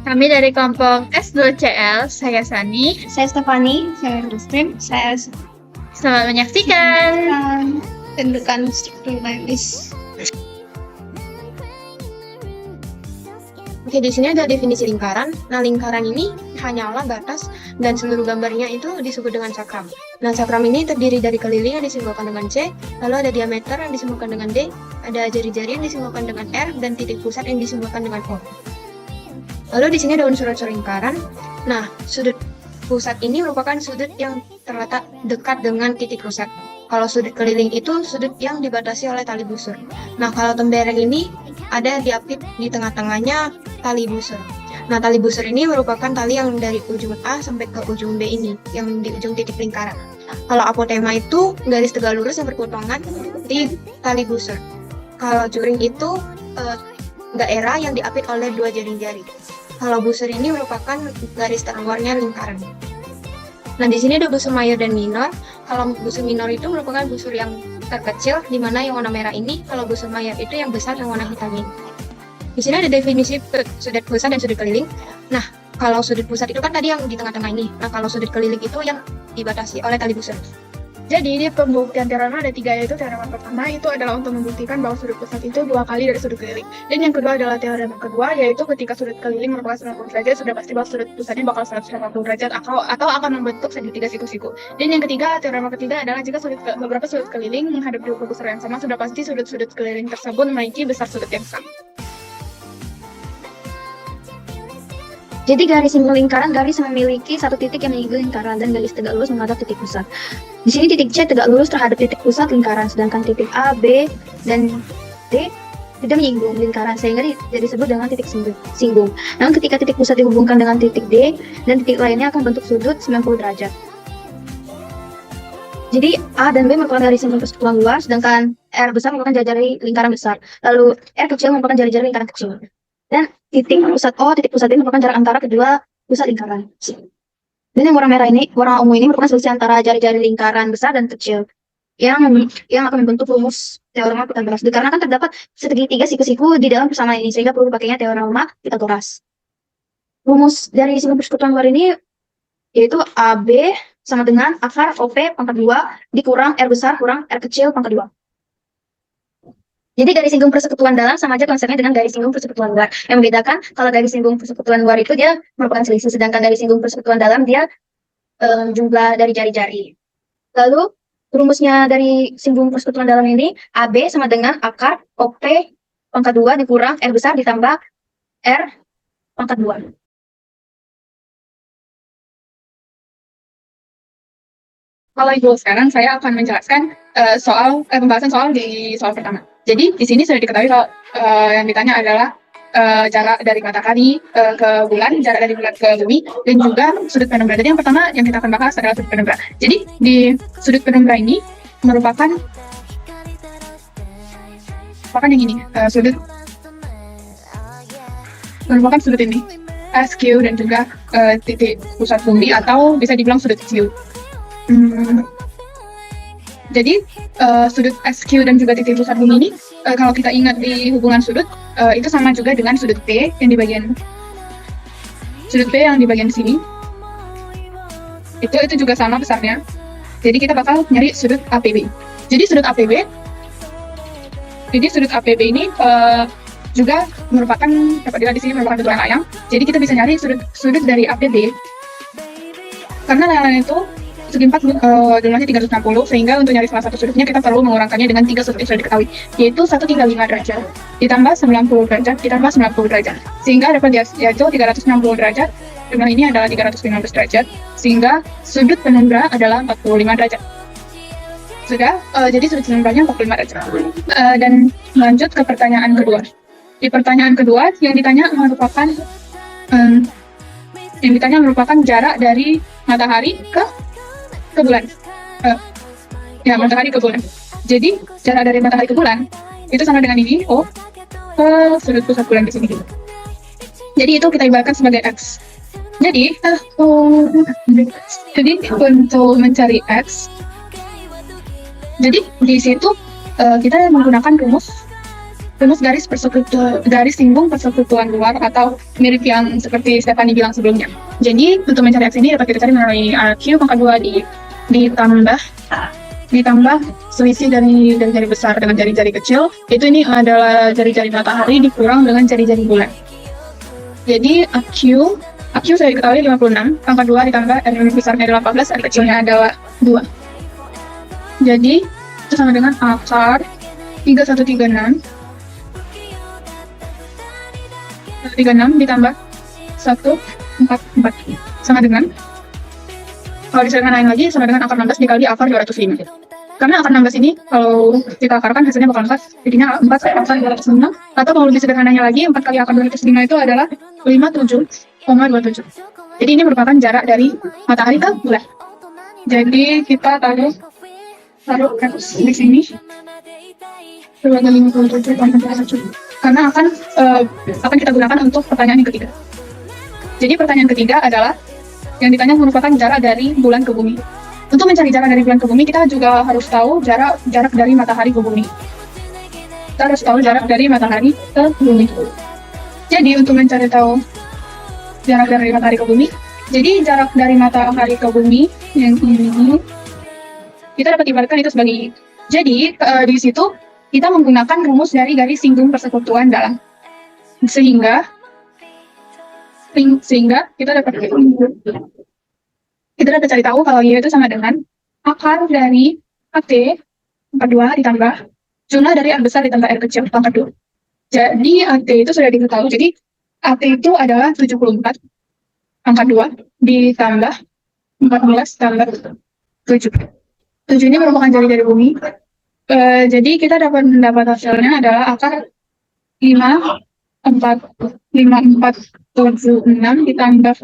Kami dari kelompok S2CL, saya Sani. Saya Stefani, saya Rustin, saya Selamat menyaksikan. tentukan struktur laylis. Oke, di sini ada definisi lingkaran. Nah, lingkaran ini hanyalah batas dan seluruh gambarnya itu disebut dengan cakram. Nah, cakram ini terdiri dari keliling yang disimbolkan dengan C, lalu ada diameter yang disimbolkan dengan D, ada jari-jari yang disimbolkan dengan R, dan titik pusat yang disimbolkan dengan O. Lalu di sini ada unsur-unsur lingkaran. Nah, sudut pusat ini merupakan sudut yang terletak dekat dengan titik pusat. Kalau sudut keliling itu sudut yang dibatasi oleh tali busur. Nah, kalau tembereng ini ada diapit di tengah-tengahnya tali busur. Nah, tali busur ini merupakan tali yang dari ujung A sampai ke ujung B ini, yang di ujung titik lingkaran. Kalau apotema itu garis tegak lurus yang berpotongan di tali busur. Kalau curing itu daerah yang diapit oleh dua jari-jari. Kalau busur ini merupakan garis terluarnya lingkaran. Nah, di sini ada busur mayor dan minor. Kalau busur minor itu merupakan busur yang terkecil, di mana yang warna merah ini. Kalau busur mayor itu yang besar yang warna hitam ini. Di sini ada definisi sudut pusat dan sudut keliling. Nah, kalau sudut pusat itu kan tadi yang di tengah-tengah ini. Nah, kalau sudut keliling itu yang dibatasi oleh tali busur. Jadi di pembuktian teorema ada 3, yaitu teorema pertama itu adalah untuk membuktikan bahwa sudut pusat itu 2 kali dari sudut keliling. Dan yang kedua adalah teorema kedua, yaitu ketika sudut keliling merupakan 90 derajat, sudah pasti bahwa sudut pusatnya bakal 180 derajat atau akan membentuk segitiga siku-siku. Dan yang ketiga, teorema ketiga adalah jika beberapa sudut keliling menghadap dua busur yang sama, sudah pasti sudut-sudut keliling tersebut memiliki besar sudut yang sama. Jadi garis simbol lingkaran garis memiliki satu titik yang menyinggung lingkaran dan garis tegak lurus menghadap titik pusat. Di sini titik C tegak lurus terhadap titik pusat lingkaran, sedangkan titik A, B, dan D tidak menyinggung lingkaran sehingga disebut dengan titik singgung. Namun ketika titik pusat dihubungkan dengan titik D dan titik lainnya akan bentuk sudut 90 derajat. Jadi A dan B merupakan garis simbol persekutuan luar, sedangkan R besar merupakan jari-jari lingkaran besar. Lalu R kecil merupakan jari-jari lingkaran kecil. Dan titik pusat O, titik pusat B merupakan jarak antara kedua pusat lingkaran. Dan yang warna merah ini, warna ungu ini merupakan selisih antara jari-jari lingkaran besar dan kecil yang akan membentuk rumus teorema Pythagoras. Dikarenakan terdapat segitiga siku-siku di dalam persamaan ini, sehingga perlu dipakainya teorema Pythagoras. Rumus dari simbol persekutuan luar ini yaitu AB sama dengan akar OP pangkat 2 dikurang R besar kurang R kecil pangkat 2. Jadi garis singgung persekutuan dalam sama aja konsepnya dengan garis singgung persekutuan luar. Yang membedakan kalau garis singgung persekutuan luar itu dia merupakan selisih, sedangkan garis singgung persekutuan dalam dia jumlah dari jari-jari. Lalu rumusnya dari singgung persekutuan dalam ini AB sama dengan akar OP pangkat 2 dikurang R besar ditambah R pangkat 2. Kalau Ibu, sekarang saya akan menjelaskan pembahasan soal di soal pertama. Jadi di sini sudah diketahui soal yang ditanya adalah jarak dari matahari ke bulan, jarak dari bulan ke bumi, dan juga sudut penumbra. Jadi yang pertama yang kita akan bahas adalah sudut penumbra. Jadi di sudut penumbra ini merupakan yang ini, merupakan sudut ini SQ dan juga titik pusat bumi atau bisa dibilang sudut Q. Jadi sudut SQ dan juga titik pusat bumi ini kalau kita ingat di hubungan sudut itu sama juga dengan sudut P yang di bagian sini. Itu juga sama besarnya. Jadi kita bakal nyari sudut APB. Jadi sudut APB ini juga merupakan dapat dilihat di sini merupakan bentukan layang. Jadi kita bisa nyari sudut dari APB. Karena layang itu segi 4 jumlahnya 360, sehingga untuk nyari salah satu sudutnya kita perlu mengurangkannya dengan 3 sudut yang sudah diketahui, yaitu 135 derajat ditambah 90 derajat ditambah 90 derajat, sehingga dapat yaitu 360 derajat. Jumlah ini adalah 315 derajat, sehingga sudut penumbra adalah 45 derajat. Sudah, jadi sudut penumbranya 45 derajat. Dan lanjut ke pertanyaan kedua. Di pertanyaan kedua yang ditanya merupakan jarak dari matahari ke bulan. Matahari ke bulan. Jadi jarak dari matahari ke bulan itu sama dengan ini O ke sudut pusat bulan di sini. Jadi itu kita ibaratkan sebagai X. Jadi untuk mencari X, jadi di situ kita menggunakan rumus rumus garis singgung persekutuan luar, atau mirip yang seperti Stephanie bilang sebelumnya. Jadi untuk mencari X ini dapat kita cari melalui Q pangkat 2 ditambah selisih dari jari besar dengan jari-jari kecil. Ini adalah jari-jari matahari dikurang dengan jari-jari bulan. Jadi AQ sudah diketahui 56, pangkat 2 ditambah R besarnya adalah 14, R kecilnya adalah 2. Jadi itu sama dengan akar 3136 ditambah 144 sama dengan, kalau disederhanain lagi, sama dengan akar 16 dikali akar 205. Karena akar 16 ini kalau kita akarkan hasilnya bakal 4, jadinya 4 kali akar 206, atau kalau lebih sederhananya lagi 4 kali akar 205 itu adalah 57,27. Jadi ini merupakan jarak dari matahari ke bulan. Jadi kita taruh X di sini sebagai 57,27, karena akan kita gunakan untuk pertanyaan yang ketiga. Jadi pertanyaan ketiga adalah yang ditanya merupakan jarak dari bulan ke bumi. Untuk mencari jarak dari bulan ke bumi, kita juga harus tahu jarak dari matahari ke bumi. Kita harus tahu jarak dari matahari ke bumi. Jadi untuk mencari tahu jarak dari matahari ke bumi, jadi jarak dari matahari ke bumi yang ini kita dapat ibaratkan itu sebagai ini. Jadi di situ kita menggunakan rumus dari garis singgung persekutuan dalam, sehingga kita dapat cari tahu kalau Y itu sama dengan akar dari AT pangkat 2 ditambah jumlah dari R besar ditambah R kecil pangkat 2. Jadi AT itu sudah diketahui. Jadi AT itu adalah 74 pangkat 2 ditambah 14 tambah 7. 7 ini merupakan jari-jari bumi. Jadi kita dapat mendapat hasilnya adalah akar 5476 ditambah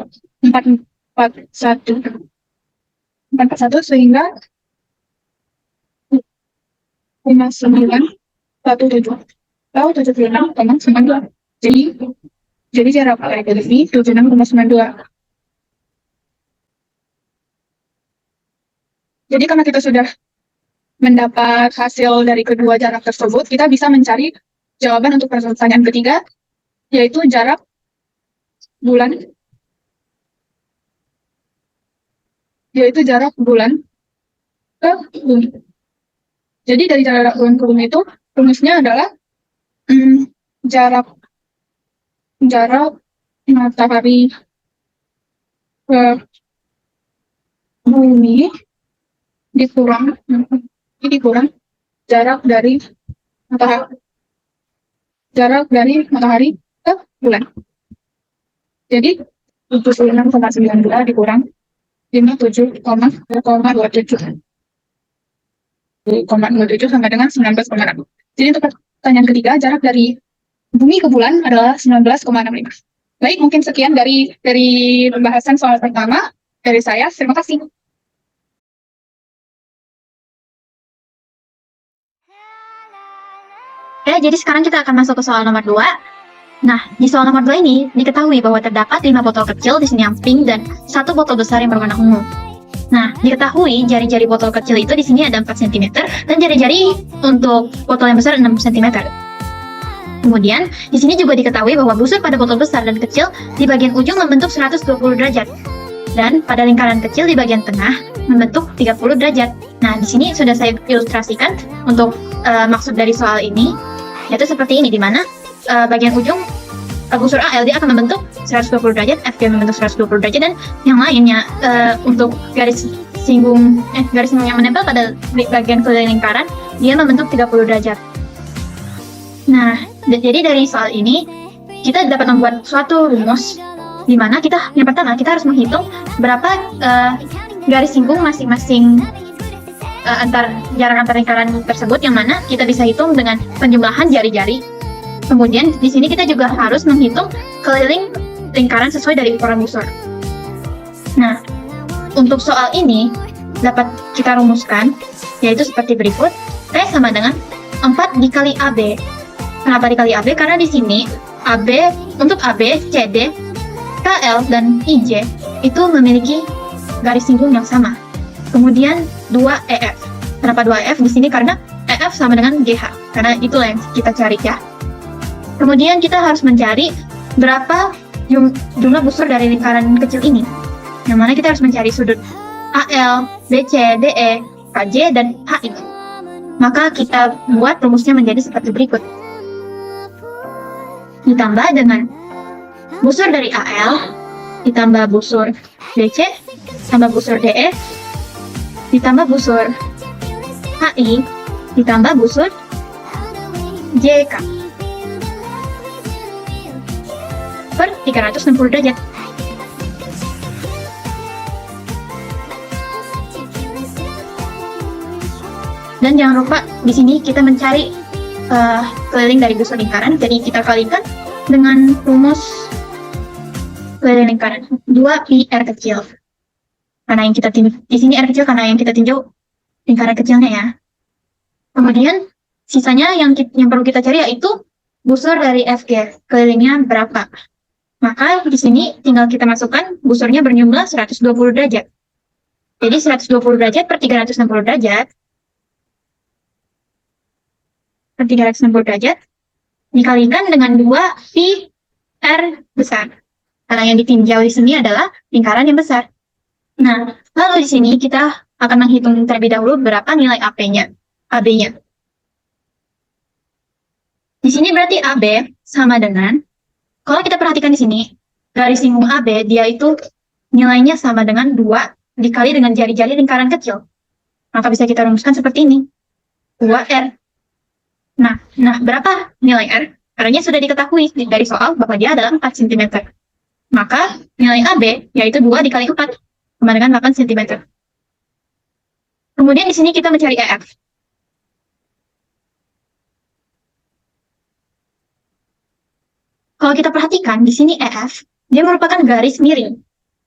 441 sehingga 79,92. Jadi jarak ini 76,92. Jadi karena kita sudah mendapat hasil dari kedua jarak tersebut, kita bisa mencari jawaban untuk pertanyaan ketiga, yaitu jarak bulan ke bumi. Jadi dari jarak bulan ke bumi itu rumusnya adalah jarak matahari ke bumi dikurang jarak dari matahari ke bulan. Jadi 76,92 dikurang 57,27 sama dengan 19,6. Jadi untuk pertanyaan ketiga, jarak dari bumi ke bulan adalah 19,65. Baik, mungkin sekian dari pembahasan soal pertama dari saya. Terima kasih. Oke, jadi sekarang kita akan masuk ke soal nomor 2. Nah, di soal nomor 2 ini diketahui bahwa terdapat 5 botol kecil di sini yang pink dan 1 botol besar yang berwarna ungu. Nah, diketahui jari-jari botol kecil itu di sini ada 4 cm dan jari-jari untuk botol yang besar 6 cm. Kemudian, di sini juga diketahui bahwa busur pada botol besar dan kecil di bagian ujung membentuk 120 derajat dan pada lingkaran kecil di bagian tengah membentuk 30 derajat. Nah, di sini sudah saya ilustrasikan untuk maksud dari soal ini, yaitu seperti ini, di mana bagian ujung busur A LD akan membentuk 120 derajat, FG membentuk 120 derajat, dan yang lainnya untuk garis singgung yang menempel pada bagian keliling lingkaran dia membentuk 30 derajat. Nah, jadi dari soal ini kita dapat membuat suatu rumus di mana yang pertama kita harus menghitung berapa garis singgung masing-masing jarak antar lingkaran tersebut, yang mana kita bisa hitung dengan penjumlahan jari-jari. Kemudian di sini kita juga harus menghitung keliling lingkaran sesuai dari ukuran busur. Nah, untuk soal ini dapat kita rumuskan yaitu seperti berikut. T sama dengan 4 dikali AB. Kenapa dikali AB? Karena di sini untuk AB, CD, KL, dan IJ itu memiliki garis singgung yang sama. Kemudian 2 EF. Kenapa 2 EF di sini? Karena EF sama dengan GH. Karena itulah yang kita cari ya. Kemudian kita harus mencari berapa jumlah busur dari lingkaran kecil ini. Yang mana kita harus mencari sudut AL, BC, DE, KJ, dan HI. Maka kita buat rumusnya menjadi seperti berikut. Ditambah dengan busur dari AL, ditambah busur BC, ditambah busur DE, ditambah busur HI, ditambah busur JK per 360 derajat. Dan jangan lupa di sini kita mencari keliling dari busur lingkaran. Jadi kita kalikan dengan rumus keliling lingkaran 2pi R kecil. Karena yang kita di sini R kecil karena yang kita tinjau lingkaran kecilnya ya. Kemudian sisanya yang perlu kita cari yaitu busur dari FG, kelilingnya berapa. Maka di sini tinggal kita masukkan busurnya berjumlah 120 derajat. Jadi 120 derajat per 360 derajat per 360 derajat dikalikan dengan 2 pi R besar. Karena yang ditinjau di sini adalah lingkaran yang besar. Nah, lalu di sini kita akan menghitung terlebih dahulu berapa nilai AB-nya. Di sini berarti AB sama dengan, kalau kita perhatikan di sini, garis singgung AB dia itu nilainya sama dengan 2 dikali dengan jari-jari lingkaran kecil. Maka bisa kita rumuskan seperti ini. 2R. Nah, berapa nilai R? Karena sudah diketahui dari soal bahwa dia adalah 4 cm. Maka nilai AB yaitu 2 dikali 4 sama dengan 8 cm. Kemudian di sini kita mencari EF. Kalau kita perhatikan di sini EF, dia merupakan garis miring.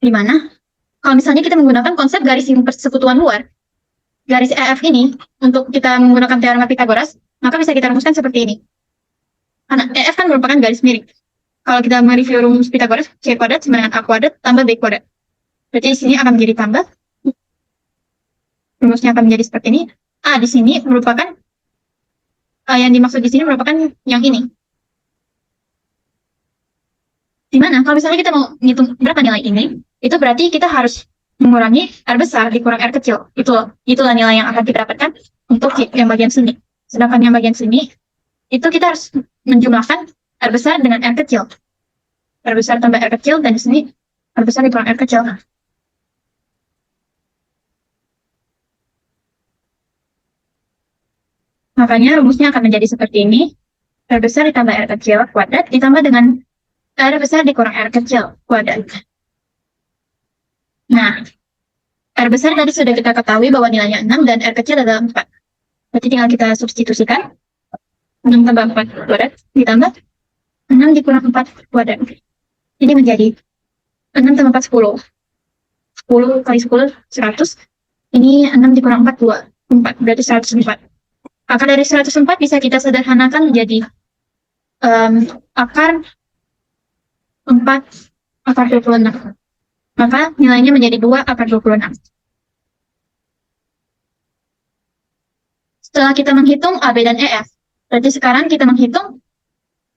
Di mana kalau misalnya kita menggunakan konsep garis persekutuan luar, garis EF ini untuk kita menggunakan teorema Pythagoras, maka bisa kita rumuskan seperti ini. Karena EF kan merupakan garis miring. Kalau kita mereview rumus Pythagoras, C kuadrat sama dengan A kuadrat tambah B kuadrat. Berarti di sini akan menjadi tambah. Rumusnya akan menjadi seperti ini. A di sini merupakan, yang dimaksud di sini merupakan yang ini. Dimana kalau misalnya kita mau ngitung berapa nilai ini, itu berarti kita harus mengurangi R besar dikurang R kecil. Itulah nilai yang akan kita dapatkan untuk yang bagian sini. Sedangkan yang bagian sini, itu kita harus menjumlahkan R besar dengan R kecil. R besar tambah R kecil, dan di sini R besar dikurang R kecil. Makanya rumusnya akan menjadi seperti ini. R besar ditambah R kecil kuadrat ditambah dengan R besar dikurang R kecil kuadrat. Nah, R besar tadi sudah kita ketahui bahwa nilainya 6 dan R kecil adalah 4. Berarti tinggal kita substitusikan. 6 tambah 4 kuadrat ditambah 6 dikurang 4 kuadrat. Ini menjadi 6 tambah 4, 10. 10 kali 10, 100. Ini 6 dikurang 4, 2. 4, berarti 104. Akar dari 104 bisa kita sederhanakan menjadi akar 4 akar 26. Maka nilainya menjadi 2 akar 26. Setelah kita menghitung AB dan EF, berarti sekarang kita menghitung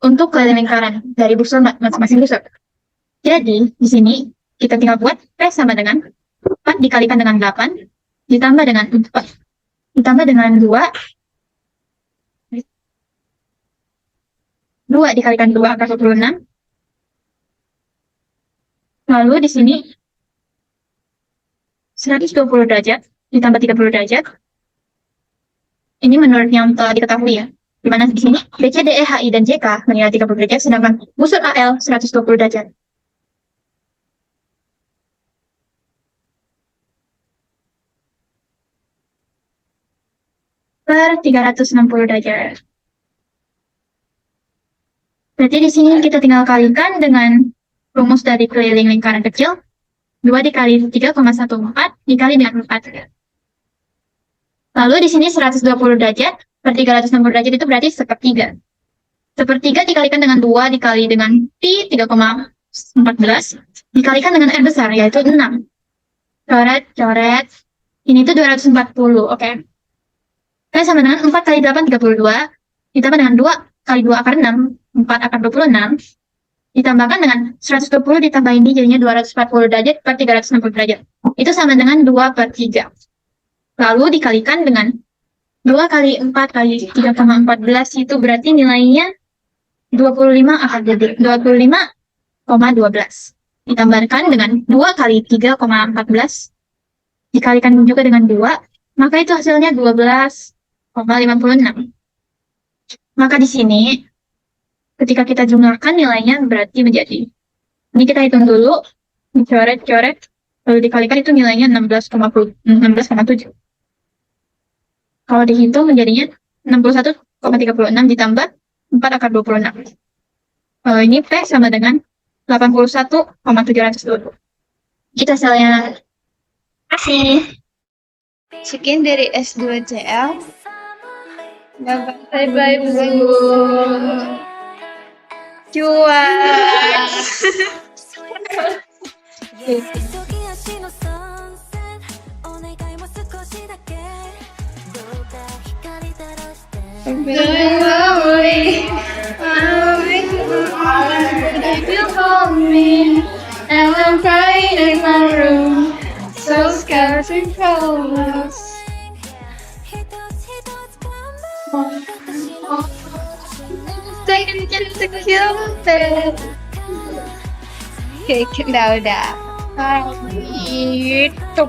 untuk keliling lingkaran dari busur masing-masing busur. Jadi, di sini kita tinggal buat P sama dengan 4 dikalikan dengan 8, ditambah dengan 4, ditambah dengan 2 dikalikan 2 akar 26. Lalu di sini 120 derajat ditambah 30 derajat. Ini menurut yang telah diketahui ya. Di mana di sini BC, DE, HI, dan JK menilai 30 derajat, sedangkan busur AL 120 derajat. Per 360 derajat. Berarti di sini kita tinggal kalikan dengan rumus dari keliling lingkaran kecil. 2 dikali 3,14 dikali dengan 4. Lalu di sini 120 derajat per 360 derajat itu berarti sepertiga. Sepertiga dikalikan dengan 2 dikali dengan pi 3,14 dikalikan dengan R besar yaitu 6. Coret. Ini tuh 240, oke. Sama dengan 4 kali 8, 32 ditambah dengan 2 kali 2 akar 6, 4/26 ditambahkan dengan 120 ditambah ini jadinya 240 derajat per 360 derajat. Itu sama dengan 2/3. Lalu dikalikan dengan 2 kali 4 kali 3,14 itu berarti nilainya 25,12. Ditambahkan dengan 2 kali 3,14 dikalikan juga dengan 2, maka itu hasilnya 12,56. Maka di sini ketika kita jumlahkan nilainya berarti menjadi, ini kita hitung dulu, dicoret-coret, lalu dikalikan itu nilainya 16,7. Kalau dihitung menjadinya 61,36 ditambah 4/26. Ini P sama dengan 81,720. Kita hasilnya. Kasih. Sekian dari S2CL. Bye-bye, Bu. Cuan. Oke, udah. Itu.